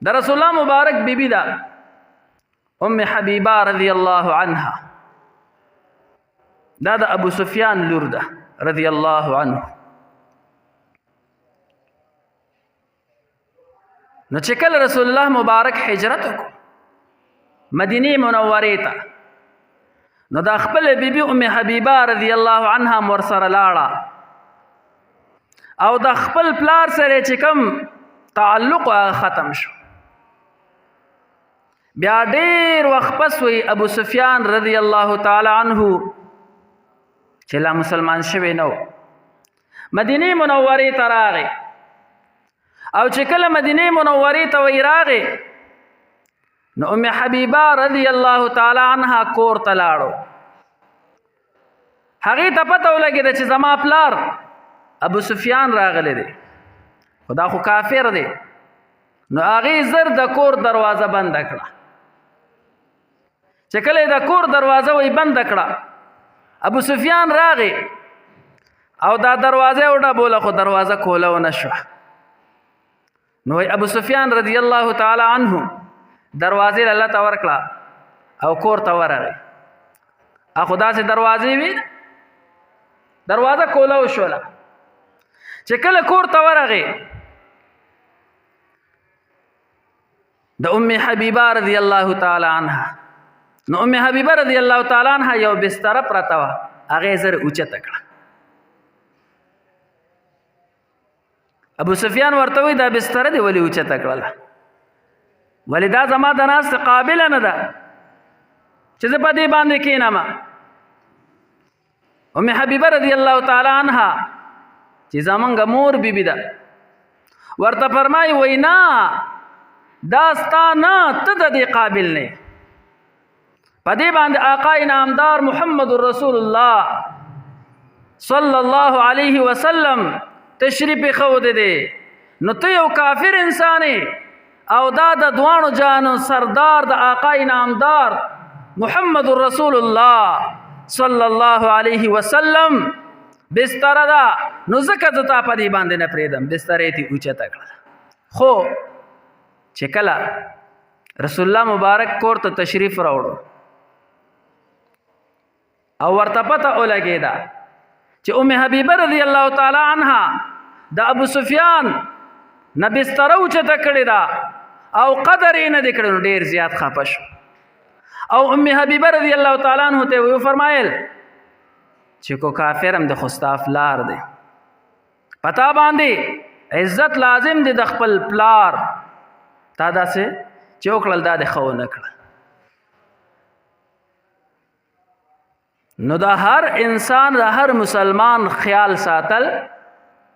د رسول الله مبارک بیبی دا ام حبیبه رضی الله عنها، دا د ابو سفیان لور ده رضی الله عنه. نو چې کله رسول الله مبارک هجرت وکړو مدینه منورې ته، نو دا خپل بیبي ام حبیبه رضی الله عنها مور سره لاړه او د خپل پلار سره چې کوم تعلق ختم شو. بیا ډیر وخت پس وی ابو سفیان رضی الله تعالی عنه چې لا مسلمان شوی نو مدینه منورې ته راغی، او چې کله مدینه منورې ته وی راغی نو ام حبیبه رضی الله تعالی عنها کور ته لاړو. هغې ته پته ولګېده چې زما پلار ابو سفیان راغلی دی، خدا خو کافر دی. نو هغې زر د کور دروازه بنده کړه. چې کله د کور دروازه وی بنده کړه، ابو سفیان راغی او دا دروازه وډبوله، خو دروازه کوله ونه شوه. نو ابو سفیان رضی الله تعالی عنه دروازې له لته ورکړه او کور ته ورغی. خو داسې دروازې وي دروازه کوله وشوله. چې کله کور ته ورغی د ام حبیبه رضی الله تعالی عنها، نو ام حبیبه رضی الله تعالی عنها یو بستره پرته وه، هغې زر اوچته کړه. ابو سفیان ورته وی دا بستره دې ولې اوچته کړله؟ ولې دا زما د ناستې قابله نه ده چې زه په دې باندې کښېنم. ام حبیبه رضی الله تعالی عنها چې زمونږ مور بیبي ده ورته فرمایي وی نه دا ستا نه، ته د دې قابل نه. په دې باندې آقا انعامدار محمد رسول الله صلی الله علیه وسلم تشریف ښودی دی. نو ته یو کافر انسان او دا د دوانو جانو سردار د آقا انعامدار محمد رسول الله صلی الله علیه وسلم بستره ده، نو ځکه زه تا په دې باندې نه پرېږدم. بستره یې اوچته کړه. خو چې کله رسول الله مبارک کور ته تشریف راوړو او ورته پته ولګېده چې ام حبیبه رضی الله تعالی عنها د ابو سفیان نه بستره اوچته کړې ده او قدر یې نه دی کړی، نو ډېر زیات خفه شو. او ام حبیبه رضی الله تعالی عنه ته ویې فرمایل چې کو کافر هم د خو ستا پلار دی، په تا باندې عزت لازم دی د خپل پلار، تا داسې چې وکړل دا دې ښه ونه کړه. نو د هر انسان د هر مسلمان خیال ساتل